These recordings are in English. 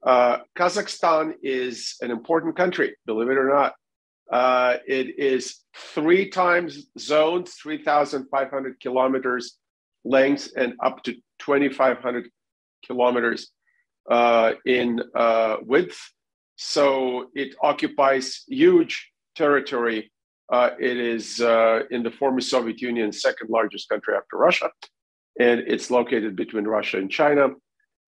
Kazakhstan is an important country, believe it or not. It is 3 times zoned, 3,500 kilometers length and up to 2,500 kilometers in width. So it occupies huge territory. It is in the former Soviet Union, second largest country after Russia. And it's located between Russia and China.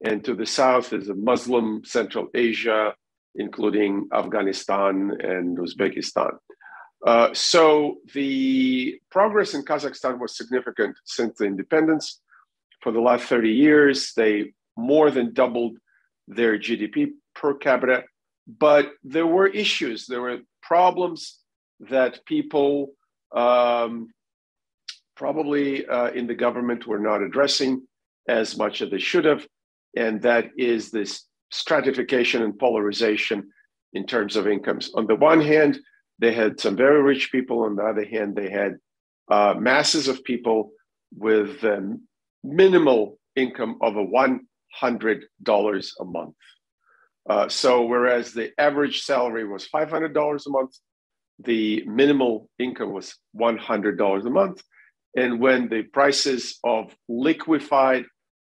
And to the south is a Muslim Central Asia, including Afghanistan and Uzbekistan. So the progress in Kazakhstan was significant since the independence. For the last 30 years, they more than doubled their GDP per capita. But there were issues, there were problems that people probably in the government were not addressing as much as they should have. And that is this stratification and polarization in terms of incomes. On the one hand, they had some very rich people. On the other hand, they had masses of people with minimal income of $100 a month. So whereas the average salary was $500 a month, the minimal income was $100 a month. And when the prices of liquefied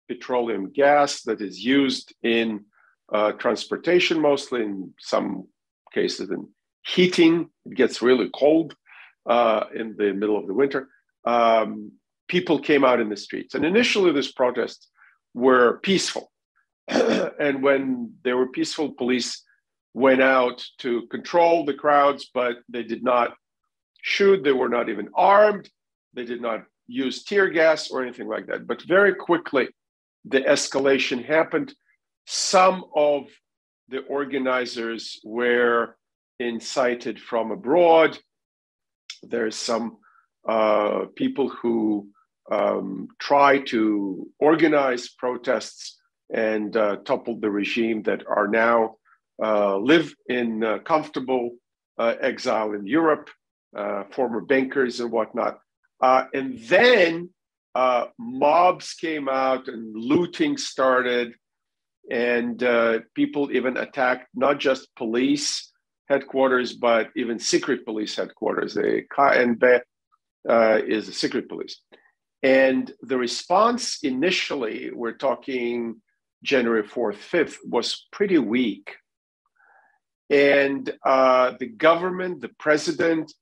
petroleum gas that is used in transportation, mostly in some cases in heating, it gets really cold in the middle of the winter, people came out in the streets. And initially these protests were peaceful. And when they were peaceful, police went out to control the crowds, but they did not shoot. They were not even armed. They did not use tear gas or anything like that. But very quickly, the escalation happened. Some of the organizers were incited from abroad. There's some people who try to organize protests and topple the regime that are now live in comfortable exile in Europe, former bankers and whatnot. And then mobs came out and looting started, and people even attacked not just police headquarters, but even secret police headquarters. The KNB is the secret police. And the response initially, we're talking January 4th, 5th, was pretty weak. And the government, the president,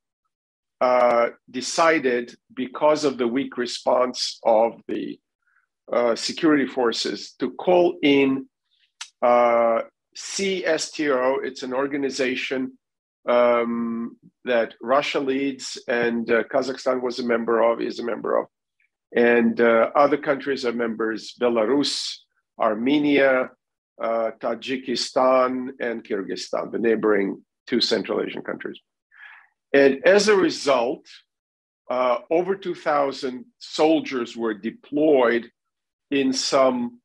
decided, because of the weak response of the security forces, to call in CSTO. It's an organization that Russia leads and Kazakhstan is a member of, and other countries are members: Belarus, Armenia, Tajikistan, and Kyrgyzstan, the neighboring 2 Central Asian countries. And as a result, over 2,000 soldiers were deployed in some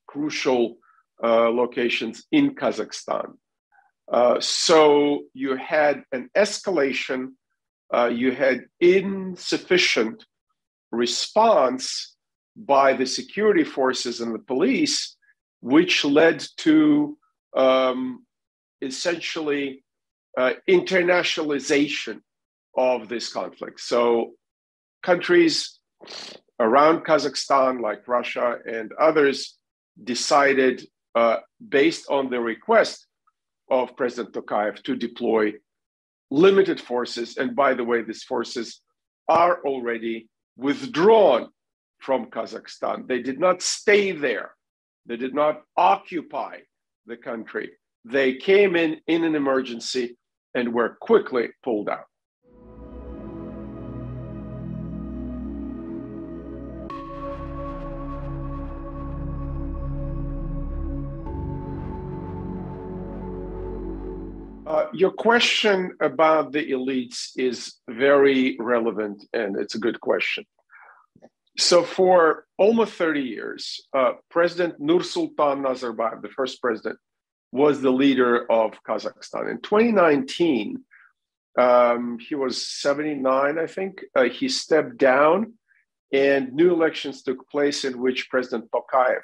crucial locations in Kazakhstan. So you had an escalation, you had insufficient response by the security forces and the police, which led to essentially internationalization of this conflict. So countries around Kazakhstan, like Russia and others, decided, based on the request of President Tokayev, to deploy limited forces. And by the way, these forces are already withdrawn from Kazakhstan. They did not stay there. They did not occupy the country. They came in an emergency and were quickly pulled out. Your question about the elites is very relevant, and it's a good question. So for almost 30 years, President Nursultan Nazarbayev, the first president, was the leader of Kazakhstan. In 2019, he was 79, I think. He stepped down, and new elections took place in which President Tokayev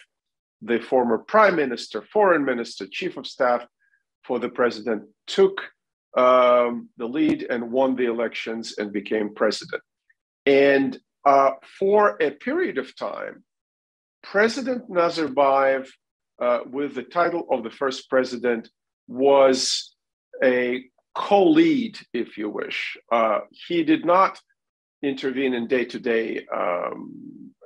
the former prime minister, foreign minister, chief of staff for the president, took the lead and won the elections and became president. And for a period of time, President Nazarbayev, with the title of the first president, was a co-lead, if you wish. He did not intervene in day-to-day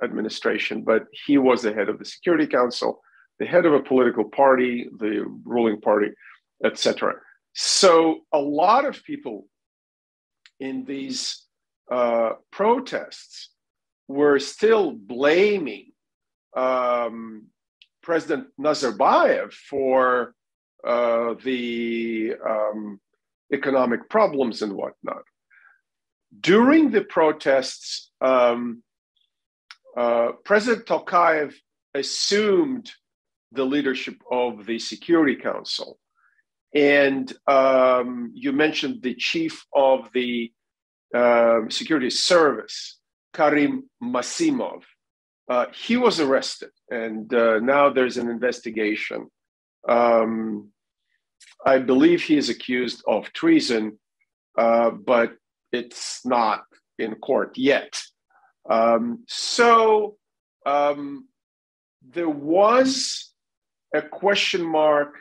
administration, but he was the head of the Security Council, the head of a political party, the ruling party, etc. So a lot of people in these protests were still blaming President Nazarbayev for the economic problems and whatnot. During the protests, President Tokayev assumed the leadership of the Security Council. And you mentioned the chief of the security service, Karim Masimov. He was arrested, and now there's an investigation. I believe he is accused of treason, but it's not in court yet. So there was a question mark,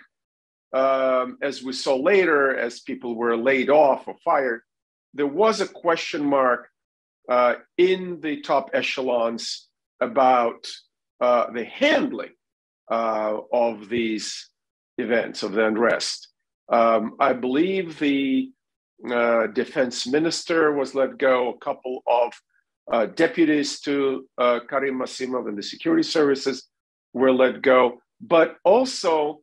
as we saw later, as people were laid off or fired. There was a question mark in the top echelons about the handling of these events, of the unrest. I believe the defense minister was let go, a couple of deputies to Karim Masimov and the security services were let go, but also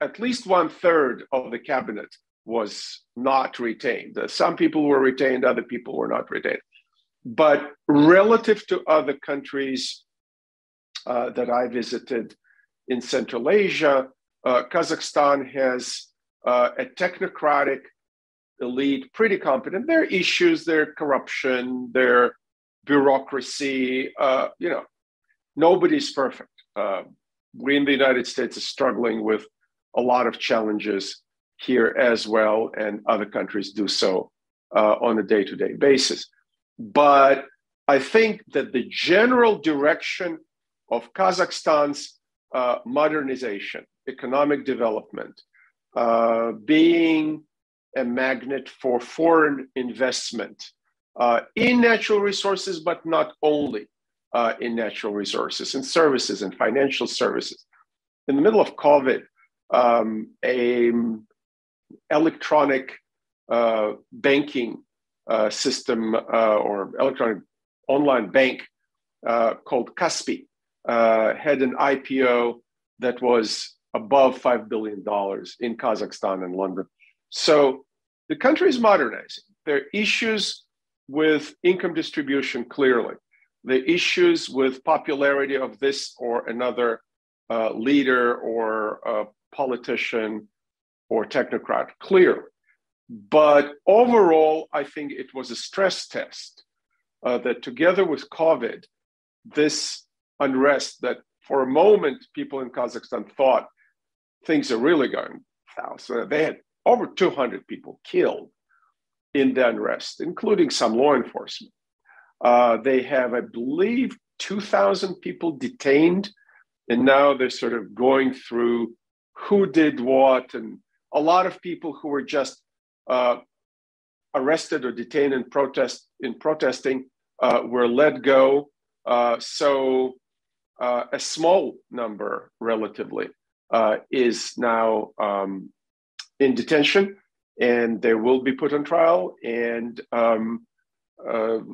at least 1/3 of the cabinet was not retained. Some people were retained, other people were not retained. But relative to other countries that I visited in Central Asia, Kazakhstan has a technocratic elite, pretty competent. There are issues, there are corruption, there are bureaucracy. Nobody's perfect. We in the United States are struggling with a lot of challenges here as well, and other countries do so on a day-to-day basis. But I think that the general direction of Kazakhstan's modernization, economic development, being a magnet for foreign investment in natural resources, but not only in natural resources, in services and financial services. In the middle of COVID, an electronic banking system or electronic online bank called Kaspi had an IPO that was above $5 billion in Kazakhstan and London. So the country is modernizing. There are issues with income distribution, clearly. The issues with popularity of this or another leader or politician or technocrat, clearly. But overall, I think it was a stress test that together with COVID, this unrest that for a moment people in Kazakhstan thought things are really going south. So they had over 200 people killed in the unrest, including some law enforcement. They have, I believe, 2,000 people detained, and now they're sort of going through who did what, and a lot of people who were just arrested or detained in protesting were let go. So a small number, relatively, is now in detention, and they will be put on trial. And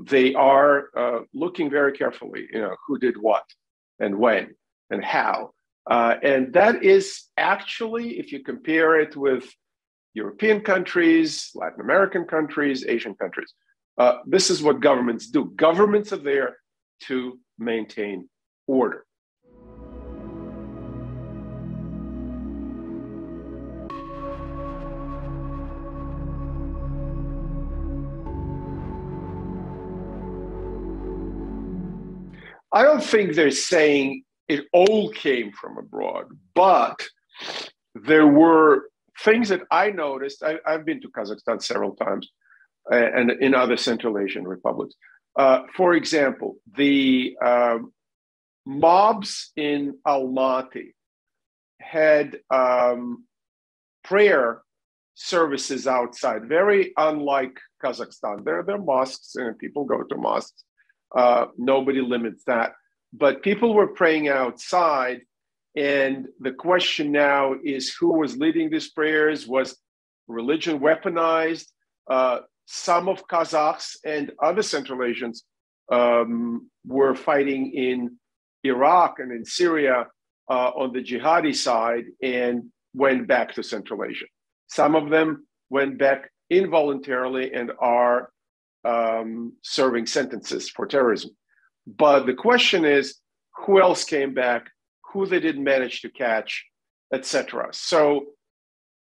they are looking very carefully, who did what, and when, and how. And that is actually, if you compare it with European countries, Latin American countries, Asian countries, this is what governments do. Governments are there to maintain order. I don't think they're saying it all came from abroad. But there were things that I noticed. I've been to Kazakhstan several times and in other Central Asian republics. For example, the mobs in Almaty had prayer services outside, very unlike Kazakhstan. There are mosques and people go to mosques. Nobody limits that. But people were praying outside. And the question now is who was leading these prayers? Was religion weaponized? Some of Kazakhs and other Central Asians were fighting in Iraq and in Syria on the jihadi side and went back to Central Asia. Some of them went back involuntarily and are serving sentences for terrorism. But the question is, who else came back, who they didn't manage to catch, etc. So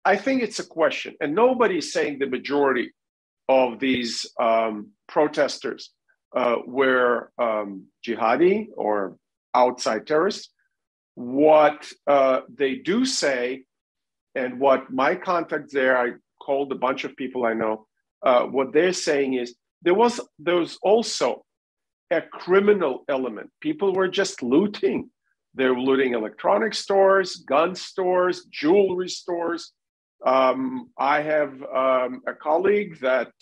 I think it's a question, and nobody's saying the majority of these protesters were jihadi or outside terrorists. What they do say, and what my contacts there, I called a bunch of people I know, what they're saying is there was also a criminal element. People were just looting. They were looting electronic stores, gun stores, jewelry stores. I have a colleague that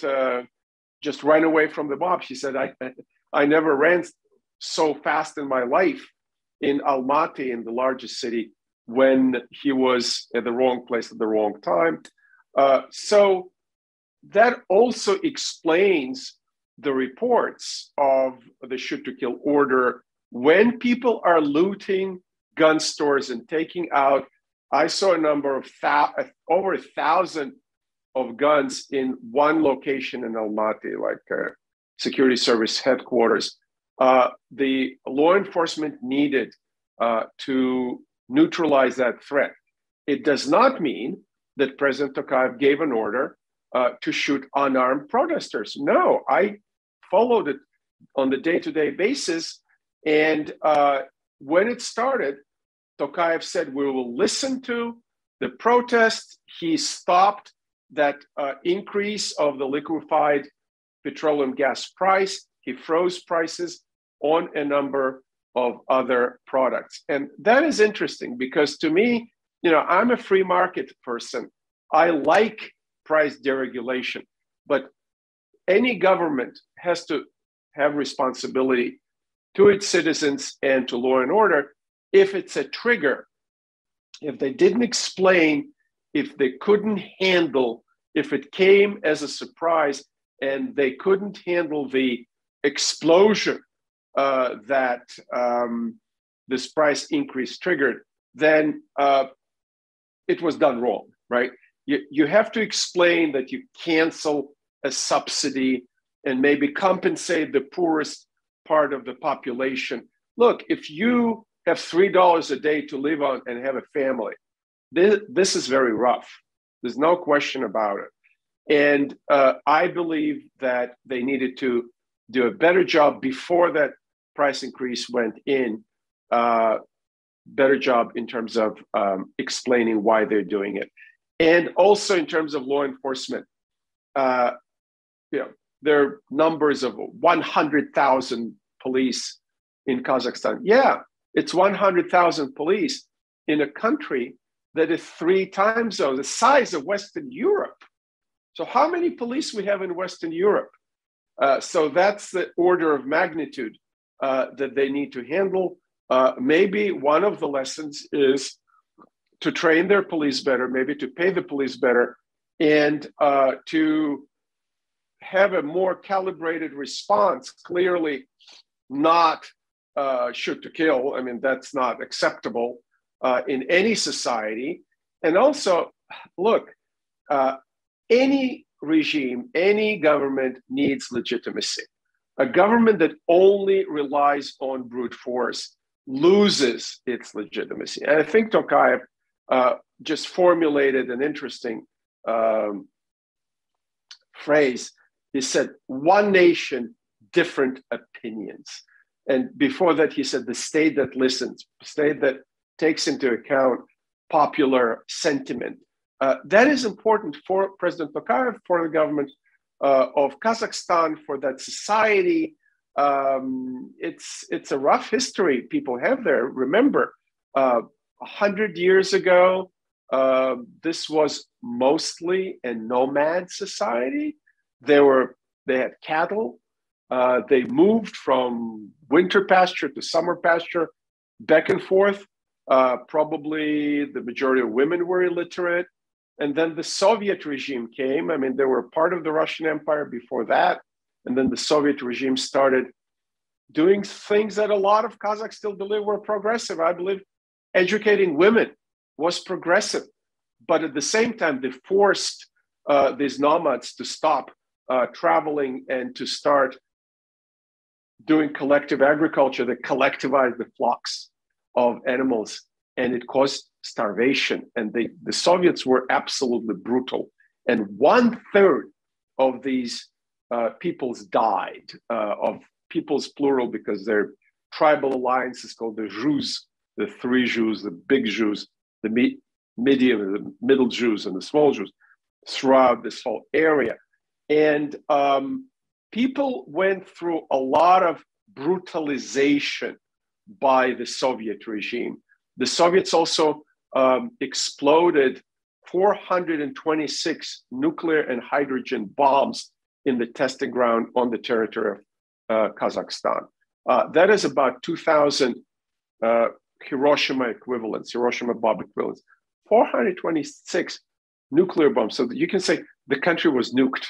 just ran away from the mob. She said, I never ran so fast in my life in Almaty, in the largest city, when he was at the wrong place at the wrong time. So that also explains the reports of the shoot to kill order. When people are looting gun stores and taking out, I saw a number of over 1,000 of guns in one location in Almaty, like security service headquarters. The law enforcement needed to neutralize that threat. It does not mean that President Tokayev gave an order to shoot unarmed protesters. No, I followed it on the day-to-day basis. And when it started, Tokayev said, we will listen to the protest. He stopped that increase of the liquefied petroleum gas price. He froze prices on a number of other products. And that is interesting because to me, I'm a free market person. I like price deregulation, but any government has to have responsibility to its citizens and to law and order. If it's a trigger, if they didn't explain, if they couldn't handle, if it came as a surprise and they couldn't handle the explosion that this price increase triggered, then it was done wrong, right? You have to explain that you cancel a subsidy and maybe compensate the poorest part of the population. Look, if you have $3 a day to live on and have a family, this is very rough. There's no question about it. And I believe that they needed to do a better job before that price increase went in, better job in terms of explaining why they're doing it. And also in terms of law enforcement, there are numbers of 100,000 police in Kazakhstan. Yeah, it's 100,000 police in a country that is 3 time zones, the size of Western Europe. So how many police we have in Western Europe? So that's the order of magnitude that they need to handle. Maybe one of the lessons is to train their police better, maybe to pay the police better, and to have a more calibrated response. Clearly not shoot to kill. I mean, that's not acceptable in any society. And also, look, any regime, any government needs legitimacy. A government that only relies on brute force loses its legitimacy. And I think Tokayev just formulated an interesting phrase. He said, one nation, different opinions. And before that, he said the state that listens, state that takes into account popular sentiment. That is important for President Tokayev, for the government of Kazakhstan, for that society. It's a rough history people have there. Remember, 100 years ago, this was mostly a nomad society. They had cattle. They moved from winter pasture to summer pasture, back and forth. Probably the majority of women were illiterate. And then the Soviet regime came. I mean, they were part of the Russian Empire before that. And then the Soviet regime started doing things that a lot of Kazakhs still believe were progressive. I believe educating women was progressive. But at the same time, they forced these nomads to stop traveling and to start doing collective agriculture that collectivized the flocks of animals, and it caused starvation. And the Soviets were absolutely brutal. And 1/3 of these peoples died, of peoples plural, because their tribal alliance is called the Jews, the three Jews, the big Jews, the medium, the middle Jews, and the small Jews throughout this whole area. And people went through a lot of brutalization by the Soviet regime. The Soviets also exploded 426 nuclear and hydrogen bombs in the testing ground on the territory of Kazakhstan. That is about 2,000 Hiroshima equivalents, Hiroshima bomb equivalents. 426 nuclear bombs. So you can say the country was nuked,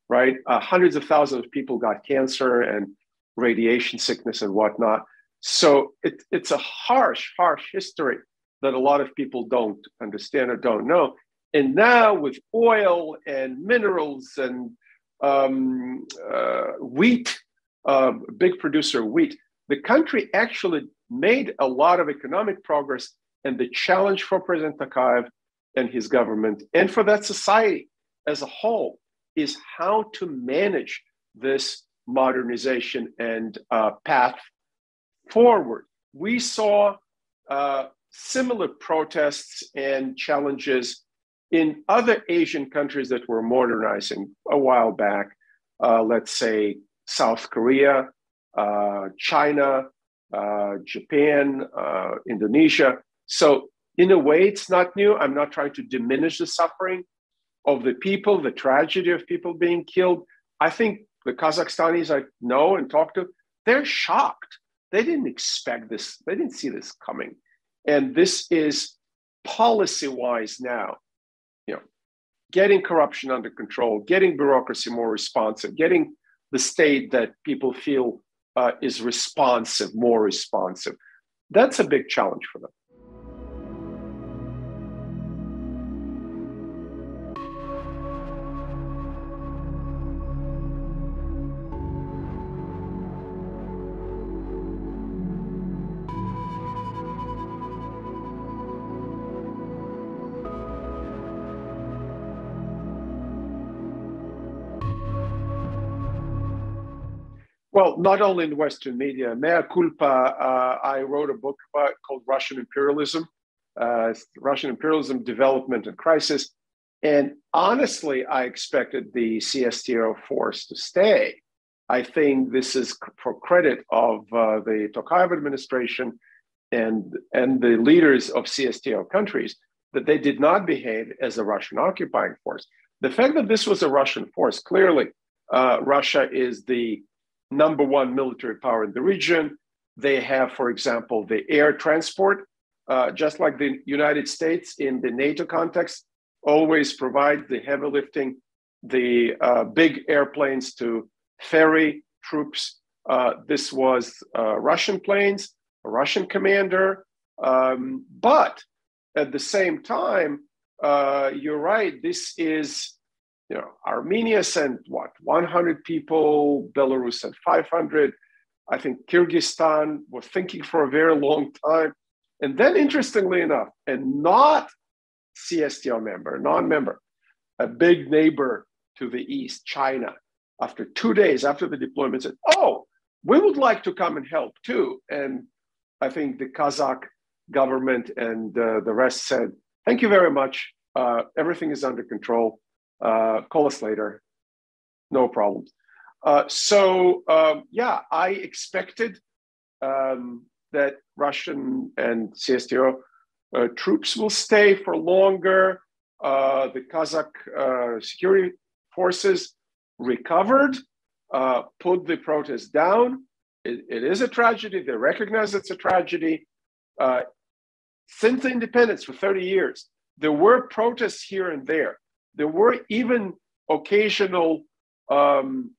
right? Hundreds of thousands of people got cancer and radiation sickness and whatnot. So it's a harsh, harsh history that a lot of people don't understand or don't know. And now with oil and minerals and wheat, big producer of wheat, the country actually made a lot of economic progress. And the challenge for President Tokayev and his government, and for that society as a whole, is how to manage this modernization and path forward. We saw similar protests and challenges in other Asian countries that were modernizing a while back. Let's say South Korea, China, Japan, Indonesia. So in a way, it's not new. I'm not trying to diminish the suffering of the people, the tragedy of people being killed. I think the Kazakhstanis I know and talk to, they're shocked. They didn't expect this. They didn't see this coming. And this is policy-wise now, getting corruption under control, getting bureaucracy more responsive, getting the state that people feel is responsive, more responsive. That's a big challenge for them. Well, not only in Western media, mea culpa, I wrote a book called Russian Imperialism, Russian Imperialism, Development and Crisis. And honestly, I expected the CSTO force to stay. I think this is for credit of the Tokayev administration and the leaders of CSTO countries, that they did not behave as a Russian occupying force. The fact that this was a Russian force, clearly, Russia is the #1 military power in the region. They have, for example, the air transport, just like the United States in the NATO context, always provides the heavy lifting, the big airplanes to ferry troops. This was Russian planes, a Russian commander. But at the same time, you're right, this is, Armenia sent 100 people, Belarus sent 500. I think Kyrgyzstan was thinking for a very long time. And then, interestingly enough, and not CSTO member, non-member, a big neighbor to the east, China, after 2 days after the deployment said, oh, we would like to come and help too. And I think the Kazakh government and the rest said, thank you very much. Everything is under control. Call us later. No problems. Yeah, I expected that Russian and CSTO troops will stay for longer. The Kazakh security forces recovered, put the protest down. It is a tragedy. They recognize it's a tragedy. Since independence for 30 years, there were protests here and there. There were even occasional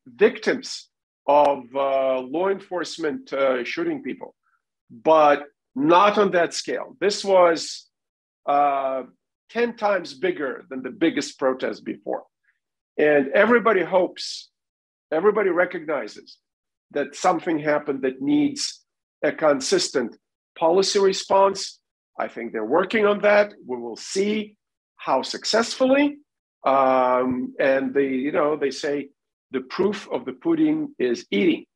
victims of law enforcement shooting people, but not on that scale. This was 10 times bigger than the biggest protest before. And everybody hopes, everybody recognizes that something happened that needs a consistent policy response. I think they're working on that. We will see how successfully. And they say the proof of the pudding is eating.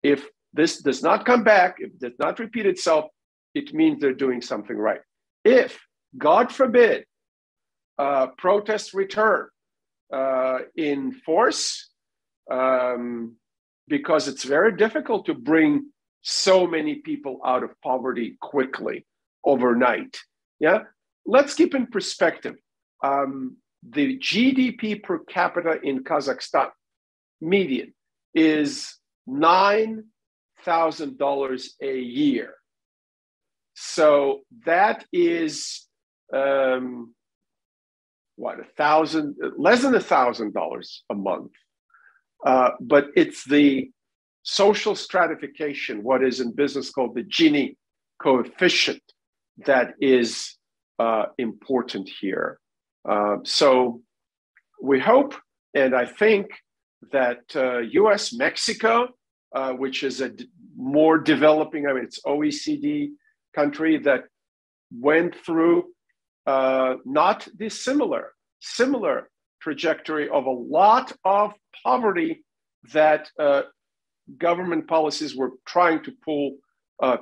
If this does not come back, if it does not repeat itself, it means they're doing something right. If, God forbid, protests return in force, because it's very difficult to bring so many people out of poverty quickly overnight. Yeah, let's keep in perspective. The GDP per capita in Kazakhstan, median, is $9,000 a year. So that is less than $1,000 a month. But it's the social stratification, what is in business called the Gini coefficient, that is important here. So we hope, and I think that US, Mexico, which is a more developing, it's OECD country that went through not dissimilar, similar trajectory of a lot of poverty that government policies were trying to pull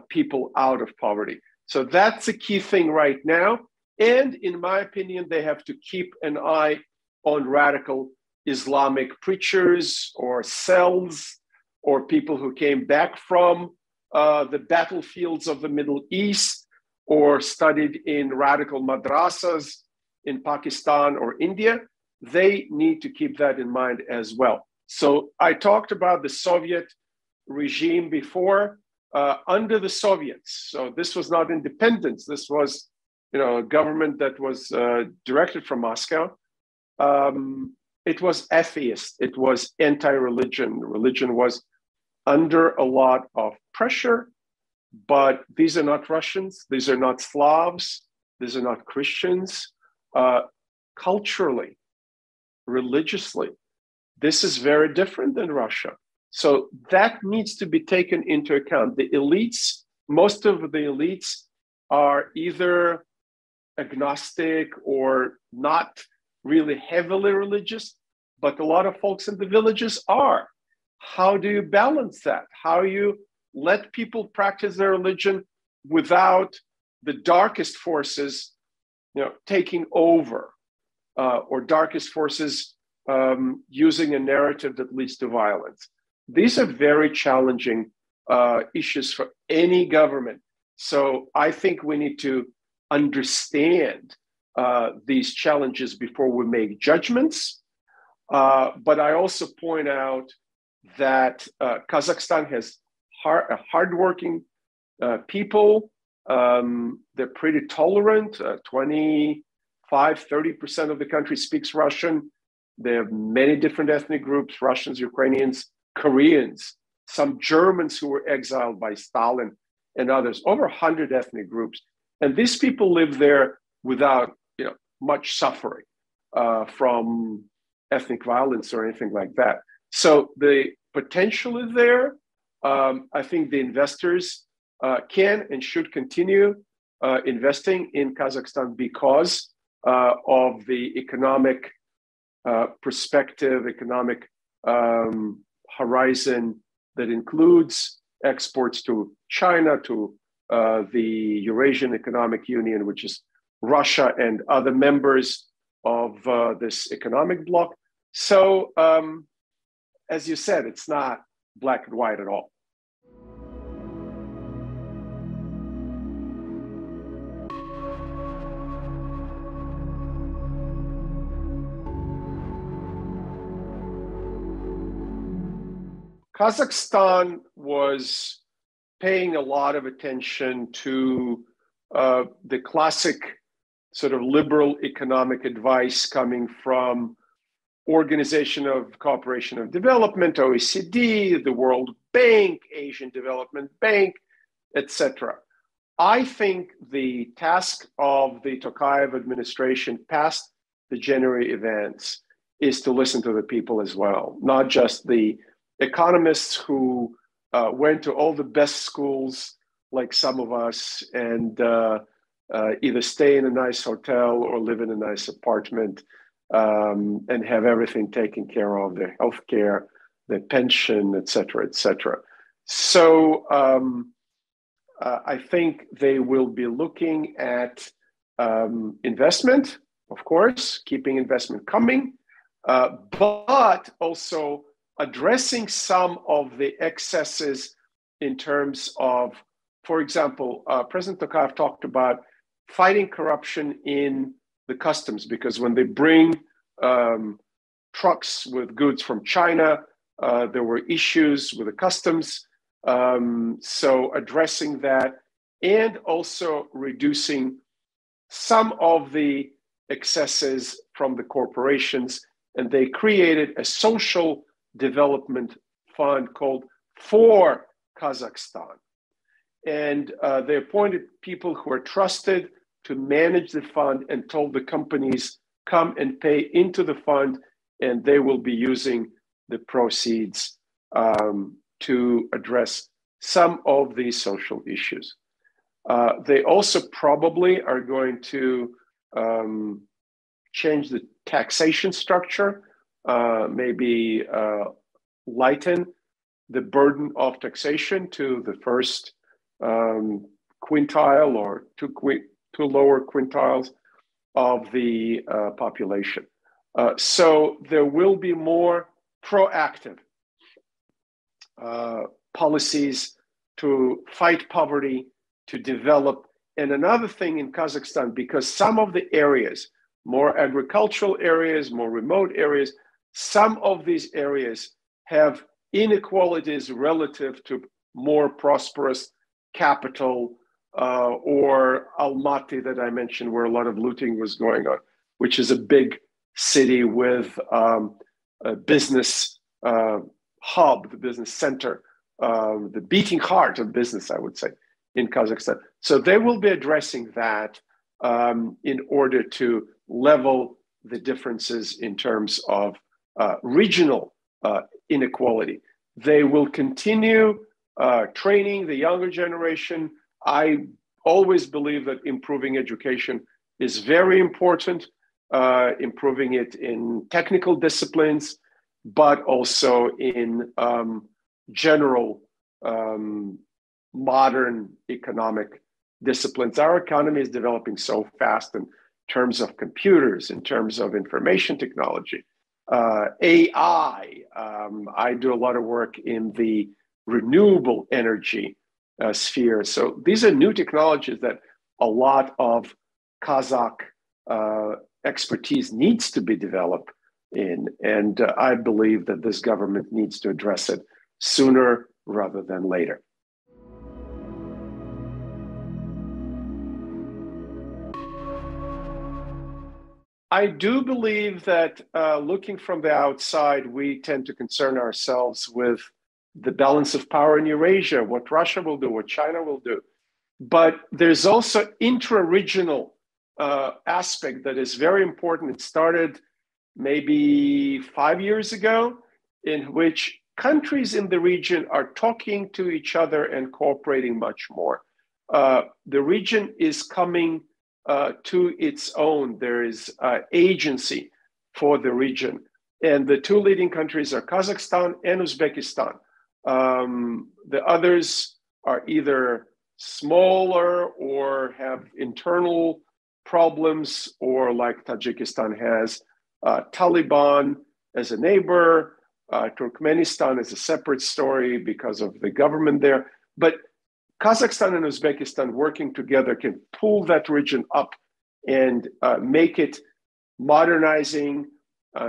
people out of poverty. So that's a key thing right now. And in my opinion, they have to keep an eye on radical Islamic preachers or cells or people who came back from the battlefields of the Middle East or studied in radical madrasas in Pakistan or India. They need to keep that in mind as well. So I talked about the Soviet regime before. Under the Soviets, so this was not independence. This was, a government that was directed from Moscow. It was atheist. It was anti-religion. Religion was under a lot of pressure, but these are not Russians. These are not Slavs. These are not Christians. Culturally, religiously, this is very different than Russia. So that needs to be taken into account. The elites, most of the elites are either agnostic or not really heavily religious, but a lot of folks in the villages are. How do you balance that? How you let people practice their religion without the darkest forces, taking over, or darkest forces using a narrative that leads to violence? These are very challenging issues for any government. So I think we need to understand these challenges before we make judgments. But I also point out that Kazakhstan has hardworking people. They're pretty tolerant. 25-30% of the country speaks Russian. They have many different ethnic groups: Russians, Ukrainians, Koreans, some Germans who were exiled by Stalin, and others, over 100 ethnic groups. And these people live there without much suffering from ethnic violence or anything like that. So the potential is there. I think the investors can and should continue investing in Kazakhstan because of the economic perspective, economic horizon, that includes exports to China, to the Eurasian Economic Union, which is Russia and other members of this economic bloc. So, as you said, it's not black and white at all. Kazakhstan was paying a lot of attention to the classic sort of liberal economic advice coming from Organization of Cooperation and Development, OECD, the World Bank, Asian Development Bank, etc. I think the task of the Tokayev administration past the January events is to listen to the people as well, not just the economists who went to all the best schools like some of us and either stay in a nice hotel or live in a nice apartment and have everything taken care of, their healthcare, their pension, et cetera, et cetera. So I think they will be looking at investment, of course, keeping investment coming, but also addressing some of the excesses in terms of, for example, President Tokayev talked about fighting corruption in the customs, because when they bring trucks with goods from China, there were issues with the customs. So addressing that and also reducing some of the excesses from the corporations. And they created a social development fund called For Kazakhstan. And they appointed people who are trusted to manage the fund and told the companies, come and pay into the fund, and they will be using the proceeds to address some of these social issues. They also probably are going to change the taxation structure, maybe lighten the burden of taxation to the first quintile or two lower quintiles of the population. So there will be more proactive policies to fight poverty, to develop. And another thing in Kazakhstan, because some of the areas, more agricultural areas, more remote areas, some of these areas have inequalities relative to more prosperous capital or Almaty that I mentioned, where a lot of looting was going on, which is a big city with a business hub, the business center, the beating heart of business, I would say, in Kazakhstan. So they will be addressing that in order to level the differences in terms of regional inequality. They will continue training the younger generation. I always believe that improving education is very important, improving it in technical disciplines, but also in general modern economic disciplines. Our economy is developing so fast in terms of computers, in terms of information technology, AI. I do a lot of work in the renewable energy sphere. So these are new technologies that a lot of Kazakh expertise needs to be developed in. And I believe that this government needs to address it sooner rather than later. I do believe that looking from the outside, we tend to concern ourselves with the balance of power in Eurasia, what Russia will do, what China will do. But there's also intra-regional aspect that is very important. It started maybe 5 years ago, in which countries in the region are talking to each other and cooperating much more. The region is coming to its own. There is agency for the region. And the two leading countries are Kazakhstan and Uzbekistan. The others are either smaller or have internal problems, or like Tajikistan has Taliban as a neighbor. Turkmenistan is a separate story because of the government there. But Kazakhstan and Uzbekistan working together can pull that region up and make it modernizing,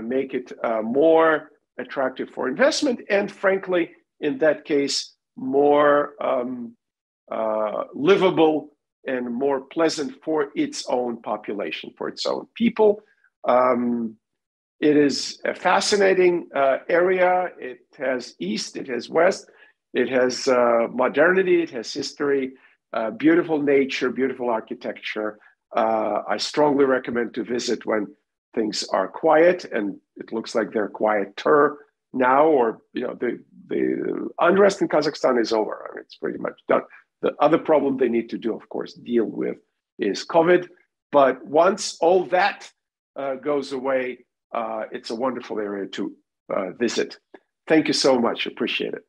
make it more attractive for investment, and frankly, in that case, more livable and more pleasant for its own population, for its own people. It is a fascinating area. It has East, it has West, it has modernity, it has history, beautiful nature, beautiful architecture. I strongly recommend to visit when things are quiet, and it looks like they're quieter now, or the unrest in Kazakhstan is over. I mean, it's pretty much done. The other problem they need to do, of course, deal with is COVID. But once all that goes away, it's a wonderful area to visit. Thank you so much. Appreciate it.